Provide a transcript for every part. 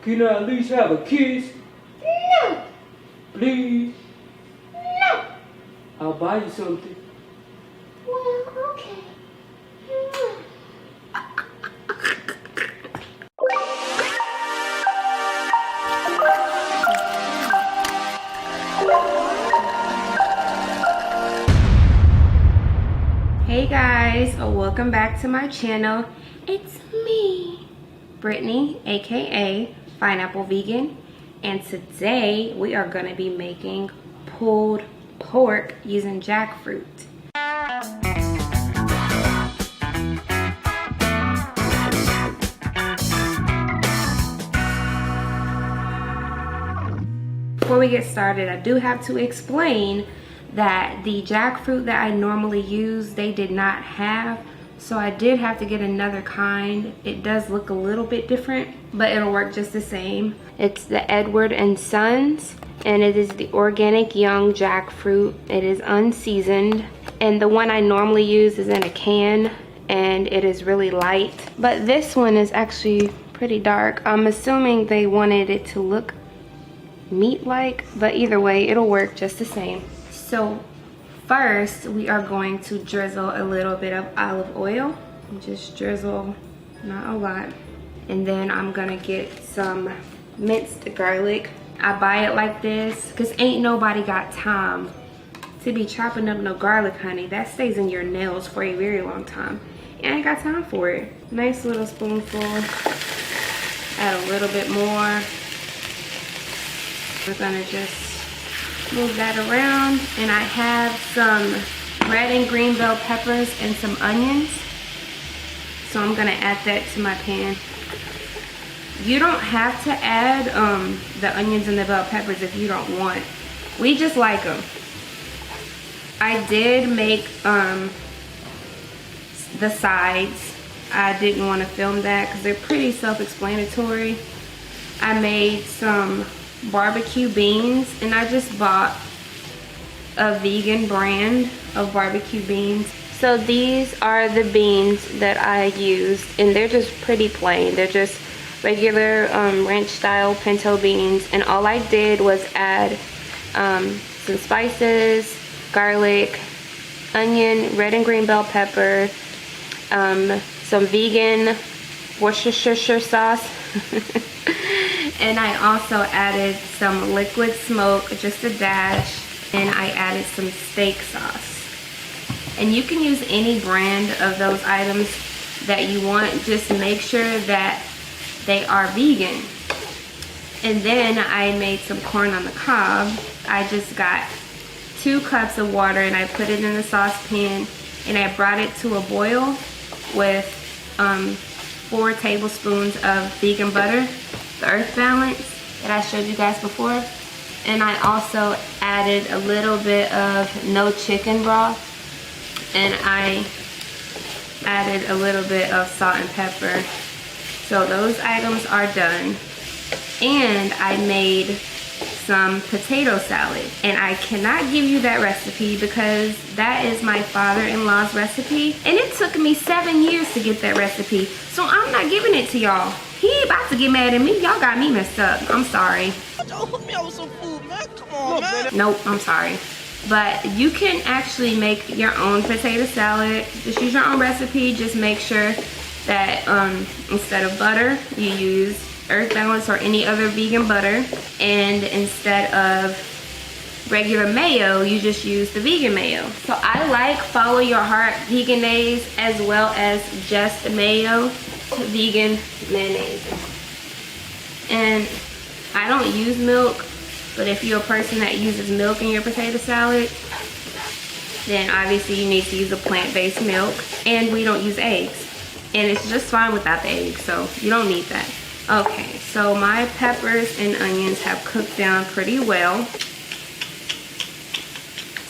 Can I at least have a kiss? No. Please? No. I'll buy you something. Well, okay. Hey guys, welcome back to my channel. It's me, Brittany, aka Pineapple Vegan, and today we are going to be making pulled pork using jackfruit. Before we get started, I do have to explain that the jackfruit that I normally use, they did not have. So I did have to get another kind. It does look a little bit different, but it'll work just the same. It's the Edward and Sons, and it is the organic young jackfruit. It is unseasoned, and the one I normally use is in a can, and it is really light. But this one is actually pretty dark. I'm assuming they wanted it to look meat-like, but either way, it'll work just the same. So first, we are going to drizzle a little bit of olive oil. Just drizzle, not a lot. And then I'm gonna get some minced garlic. I buy it like this because ain't nobody got time to be chopping up no garlic, honey. That stays in your nails for a very long time. And I ain't got time for it. Nice little spoonful. Add a little bit more. We're gonna just move that around, and I have some red and green bell peppers and some onions, so I'm gonna add that to my pan. You don't have to add the onions and the bell peppers if you don't want. We just like them. I did make the sides. I didn't want to film that because they're pretty self-explanatory. I made some barbecue beans, and I just bought a vegan brand of barbecue beans. So these are the beans that I used, and they're just pretty plain. They're just regular ranch style pinto beans, and all I did was add some spices, garlic, onion, red and green bell pepper, some vegan Worcestershire sauce. And I also added some liquid smoke, just a dash, and I added some steak sauce. And you can use any brand of those items that you want, just make sure that they are vegan. And then I made some corn on the cob. I just got 2 cups of water and I put it in the saucepan, and I brought it to a boil with 4 tablespoons of vegan butter, the Earth Balance that I showed you guys before. And I also added a little bit of no chicken broth, and I added a little bit of salt and pepper. So those items are done. And I made some potato salad, and I cannot give you that recipe because that is my father-in-law's recipe, and it took me 7 years to get that recipe, so I'm not giving it to y'all. He about to get mad at me. Y'all got me messed up. I'm sorry. Don't hook me up with some food, man. Come on, man. Nope, I'm sorry. But you can actually make your own potato salad. Just use your own recipe. Just make sure that instead of butter, you use Earth Balance or any other vegan butter, and instead of regular mayo, you just use the vegan mayo. So I like Follow Your Heart Vegenaise as well as just mayo vegan mayonnaise. And I don't use milk, but if you're a person that uses milk in your potato salad, then obviously you need to use a plant-based milk. And we don't use eggs, and it's just fine without the eggs, so you don't need that. Okay, so my peppers and onions have cooked down pretty well.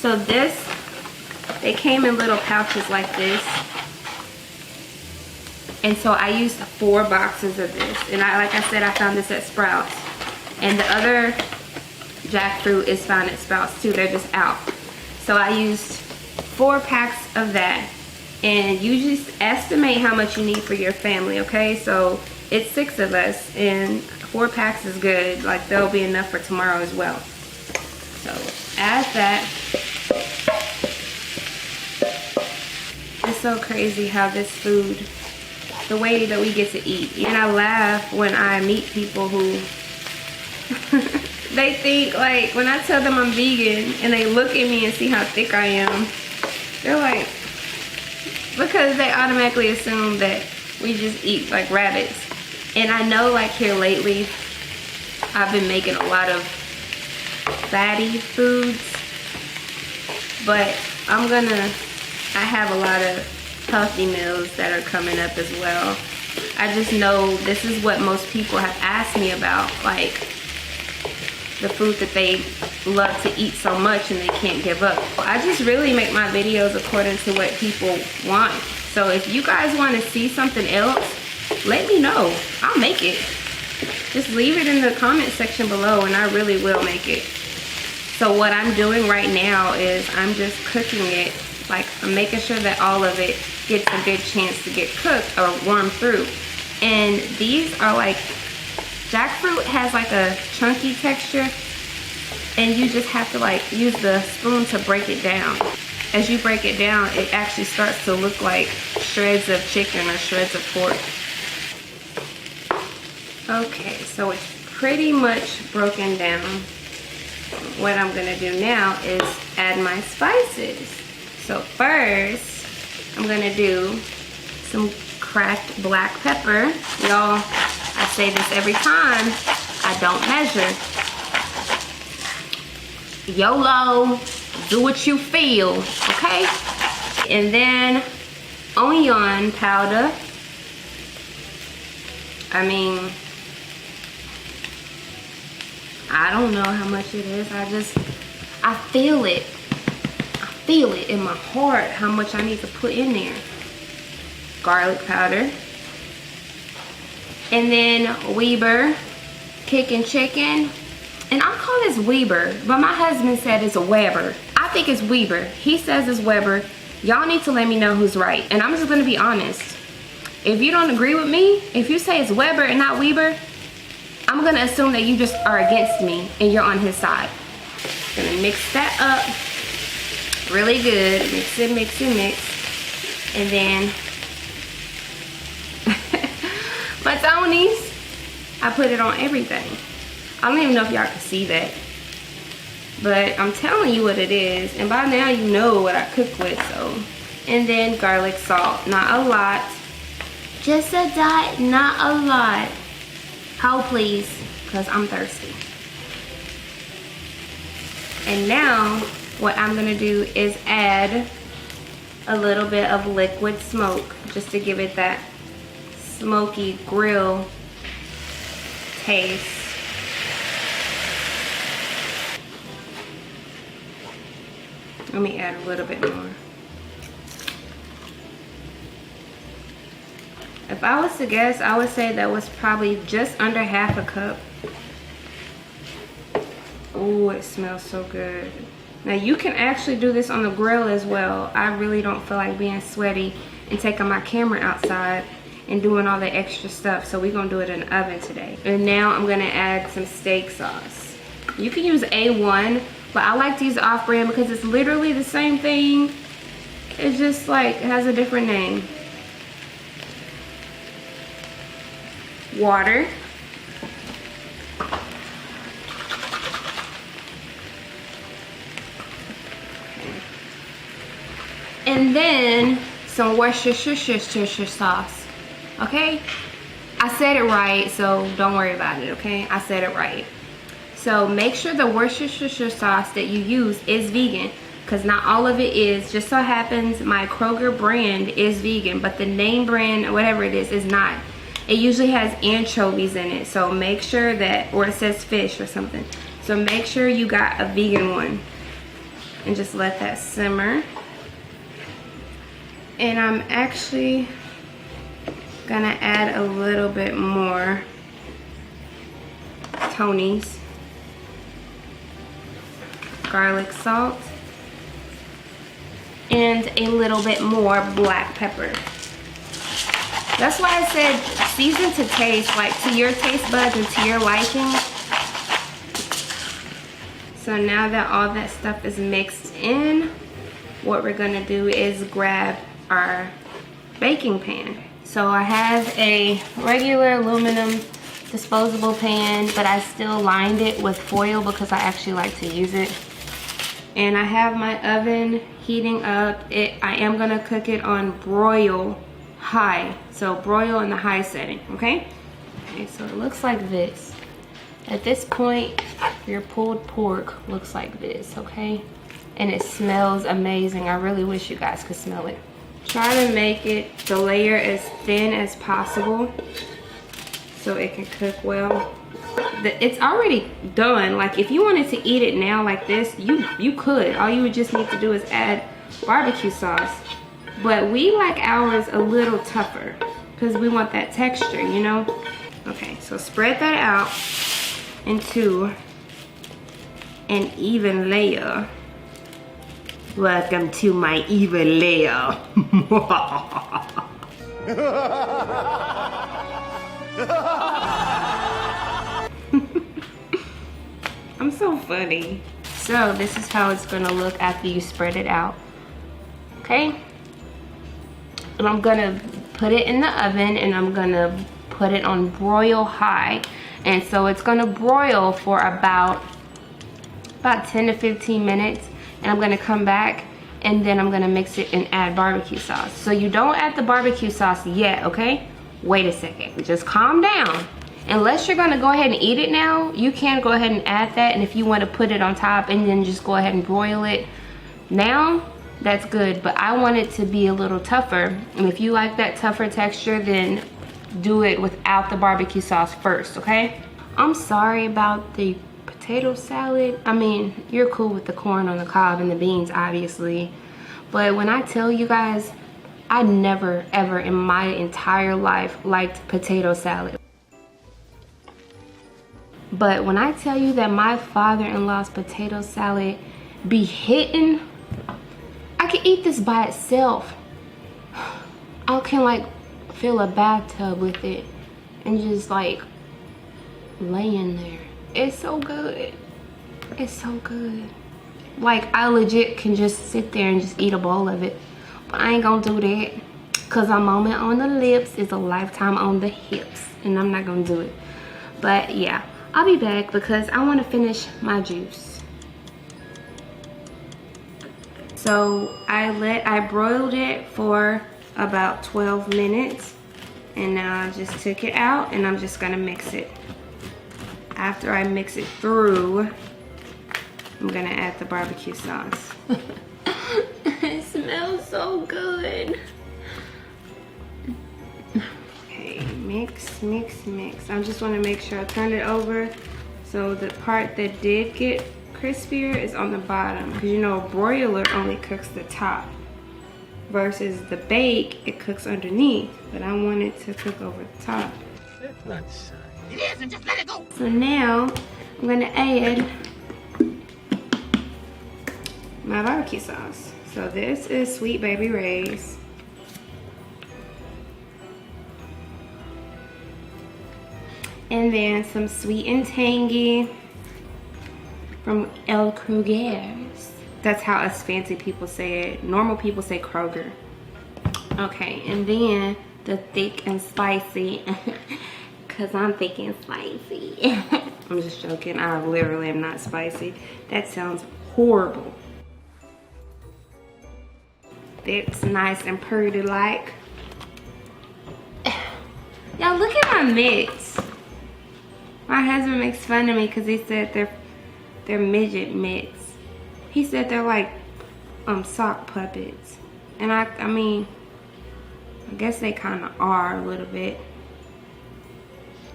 So they came in little pouches like this. And so I used 4 boxes of this. And like I said, I found this at Sprouts. And the other jackfruit is found at Sprouts too. They're just out. So I used 4 packs of that. And you just estimate how much you need for your family, okay? So it's 6 of us, and 4 packs is good. Like, there'll be enough for tomorrow as well. So add that. It's so crazy how this food, the way that we get to eat. And I laugh when I meet people who they think, like, when I tell them I'm vegan and they look at me and see how thick I am, they're like, because they automatically assume that we just eat like rabbits. And I know, like, here lately I've been making a lot of fatty foods, but I have a lot of healthy meals that are coming up as well. I just know this is what most people have asked me about, like the food that they love to eat so much and they can't give up. I just really make my videos according to what people want. So if you guys want to see something else, let me know. I'll make it. Just leave it in the comment section below and I really will make it. So what I'm doing right now is I'm just cooking it. Like, I'm making sure that all of it gets a good chance to get cooked or warmed through. And these are like, jackfruit has like a chunky texture, and you just have to like use the spoon to break it down. As you break it down, it actually starts to look like shreds of chicken or shreds of pork. Okay, so it's pretty much broken down. What I'm gonna do now is add my spices. So first, I'm gonna do some cracked black pepper. Y'all, I say this every time, I don't measure. YOLO, do what you feel, okay? And then onion powder. I mean, I don't know how much it is. I feel it. I feel it in my heart how much I need to put in there. Garlic powder. And then Weber kicking chicken. And I call this Weber, but my husband said it's a Weber. I think it's Weber. He says it's Weber. Y'all need to let me know who's right. And I'm just gonna be honest. If you don't agree with me, if you say it's Weber and not Weber, I'm gonna assume that you just are against me and you're on his side. Gonna mix that up really good. Mix it, mix it, mix. And then Matonis, I put it on everything. I don't even know if y'all can see that, but I'm telling you what it is, and by now you know what I cook with. So, and then garlic salt, not a lot, just a dot, not a lot. How please, because I'm thirsty. And now what I'm gonna do is add a little bit of liquid smoke just to give it that smoky grill taste. Let me add a little bit more. If I was to guess, I would say that was probably just under half a cup. Oh, it smells so good. Now you can actually do this on the grill as well. I really don't feel like being sweaty and taking my camera outside and doing all the extra stuff. So we're gonna do it in the oven today. And now I'm gonna add some steak sauce. You can use A1, but I like to use off-brand because it's literally the same thing. It just like has a different name. Water. And then some Worcestershire sauce. Okay? I said it right, so don't worry about it, okay? I said it right. So make sure the Worcestershire sauce that you use is vegan, because not all of it is. Just so happens my Kroger brand is vegan, but the name brand, whatever it is not. It usually has anchovies in it, so make sure that, or it says fish or something. So make sure you got a vegan one. And just let that simmer. And I'm actually gonna add a little bit more Tony's garlic salt and a little bit more black pepper. That's why I said season to taste, like to your taste buds and to your liking. So now that all that stuff is mixed in, what we're gonna do is grab our baking pan. So I have a regular aluminum disposable pan, but I still lined it with foil because I actually like to use it. And I have my oven heating up. I am gonna cook it on broil high. So broil in the high setting, okay? Okay, so it looks like this. At this point, your pulled pork looks like this, okay? And it smells amazing. I really wish you guys could smell it. Try to make it the layer as thin as possible so it can cook well. It's already done. Like if you wanted to eat it now like this, you could. All you would just need to do is add barbecue sauce. But we like ours a little tougher because we want that texture, you know? Okay, so spread that out into an even layer. Welcome to my even layer. I'm so funny. So this is how it's gonna look after you spread it out. Okay? And I'm gonna put it in the oven and I'm gonna put it on broil high. And so it's gonna broil for about 10 to 15 minutes. And I'm gonna come back and then I'm gonna mix it and add barbecue sauce. So you don't add the barbecue sauce yet, okay? Wait a second, just calm down. Unless you're gonna go ahead and eat it now, you can go ahead and add that. And if you wanna put it on top and then just go ahead and broil it now, that's good. But I want it to be a little tougher. And if you like that tougher texture, then do it without the barbecue sauce first, okay? I'm sorry about the potato salad. I mean, you're cool with the corn on the cob and the beans, obviously. But when I tell you guys, I never, ever in my entire life liked potato salad. But when I tell you that my father-in-law's potato salad be hitting, I can eat this by itself. I can like fill a bathtub with it and just like lay in there. It's so good. It's so good. Like I legit can just sit there and just eat a bowl of it. But I ain't gonna do that. Cause a moment on the lips is a lifetime on the hips. And I'm not gonna do it. But yeah, I'll be back because I wanna finish my juice. So I broiled it for about 12 minutes. And now I just took it out and I'm just gonna mix it. After I mix it through, I'm gonna add the barbecue sauce. It smells so good. Okay, mix, mix, mix. I just wanna make sure I turn it over so the part that did get crispier is on the bottom. Because you know, a broiler only cooks the top. Versus the bake, it cooks underneath. But I want it to cook over the top. That's not science. It is, and just let it go. So now, I'm gonna add my barbecue sauce. So this is Sweet Baby Ray's. And then some Sweet and Tangy from El Kroger's. That's how us fancy people say it. Normal people say Kroger. Okay, and then the thick and spicy. Cause I'm thinking spicy. I'm just joking. I literally am not spicy. That sounds horrible. That's nice and pretty like. Y'all look at my mitts. My husband makes fun of me because he said they're midget mitts. He said they're like sock puppets. And I mean, I guess they kind of are a little bit.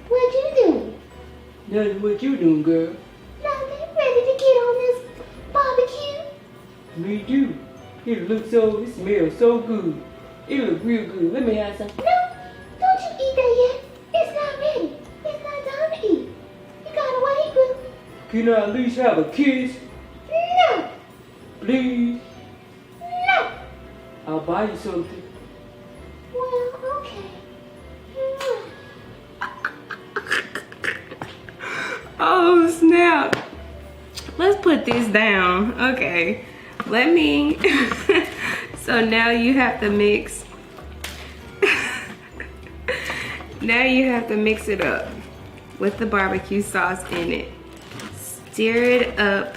What you doing? That's what you doing, girl. Nothing. Ready to get on this barbecue? Me too. It smells so good. It looks real good. Let me have some. No, don't you eat that yet. It's not ready. It's not time to eat. You gotta wait, boo. Can I at least have a kiss? No, Please? no. I'll buy you something. Well, okay. snap. Let's put this down. Okay, let me. So now you have to mix. Now you have to mix it up with the barbecue sauce in it. Stir it up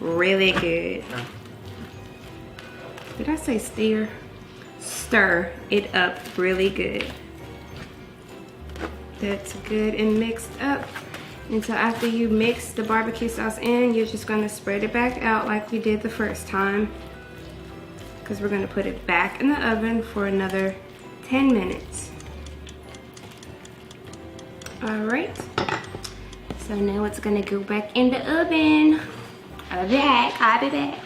really good. Did I say stir? Stir it up really good. That's good and mixed up. And so after you mix the barbecue sauce in, you're just gonna spread it back out like we did the first time. Because we're gonna put it back in the oven for another 10 minutes. All right. So now it's gonna go back in the oven. I'll be back.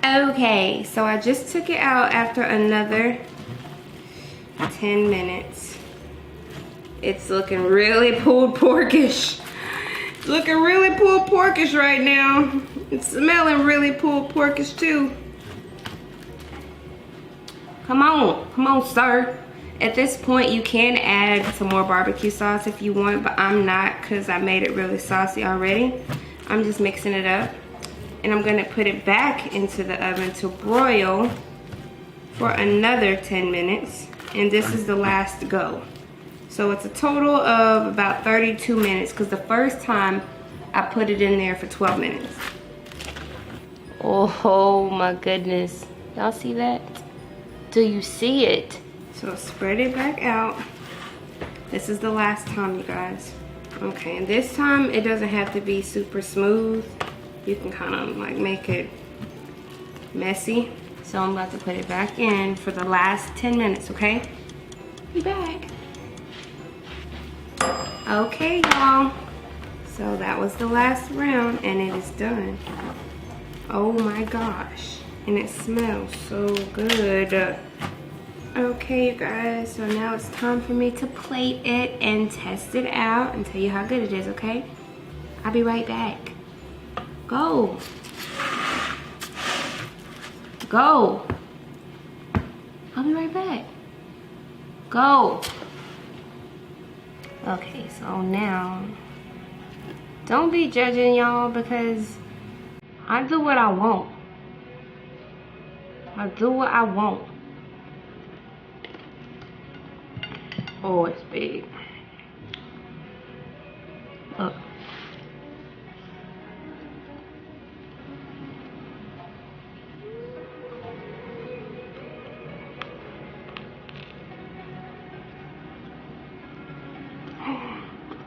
Okay, so I just took it out after another 10 minutes. It's looking really pulled porkish. It's looking really pulled porkish right now. It's smelling really pulled porkish too. Come on, sir. At this point, you can add some more barbecue sauce if you want, but I'm not because I made it really saucy already. I'm just mixing it up. And I'm gonna put it back into the oven to broil for another 10 minutes. And this is the last go. So it's a total of about 32 minutes because the first time I put it in there for 12 minutes. Oh my goodness. Y'all see that? Do you see it? So spread it back out. This is the last time, you guys. Okay, and this time it doesn't have to be super smooth. You can kind of like make it messy. So I'm about to put it back in for the last 10 minutes, okay? Be back. Okay, y'all. So that was the last round and it is done. Oh my gosh. And it smells so good. Okay, you guys, so now it's time for me to plate it and test it out and tell you how good it is, okay? I'll be right back. Go. Go. I'll be right back. Go. Okay, so now, don't be judging, y'all, because I do what I want. I do what I want. Oh, it's big. Look.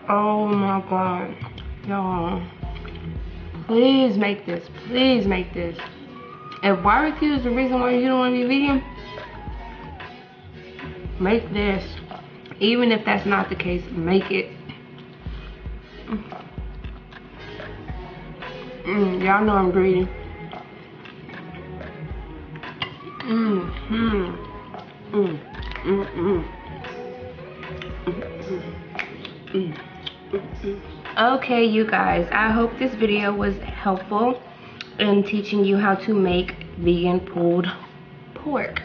Oh my God. Y'all. Please make this. Please make this. If barbecue is the reason why you don't want to be vegan, make this. Even if that's not the case, make it. Y'all know I'm greedy. Okay, you guys, I hope this video was helpful in teaching you how to make vegan pulled pork.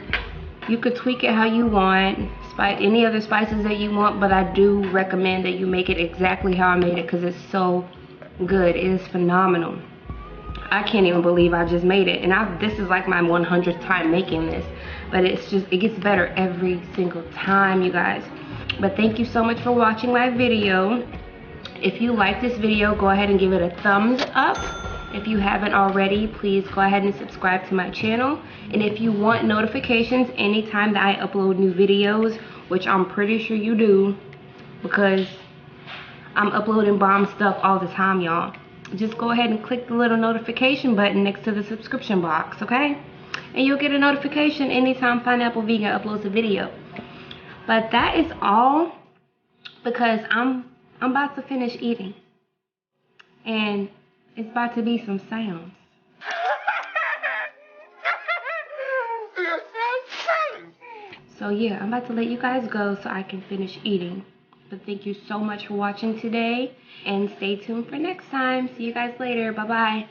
You could tweak it how you want, any other spices that you want, but I do recommend that you make it exactly how I made it because it's so good. It is phenomenal. I can't even believe I just made it, and this is like my 100th time making this, but it gets better every single time, you guys. But thank you so much for watching my video. If you like this video, go ahead and give it a thumbs up. If you haven't already, please go ahead and subscribe to my channel. And if you want notifications anytime that I upload new videos, which I'm pretty sure you do, because I'm uploading bomb stuff all the time, y'all. Just go ahead and click the little notification button next to the subscription box, okay? And you'll get a notification anytime Pineapple Vegan uploads a video. But that is all, because I'm about to finish eating. And it's about to be some sounds. So yeah, I'm about to let you guys go so I can finish eating. But thank you so much for watching today, and stay tuned for next time. See you guys later. Bye-bye.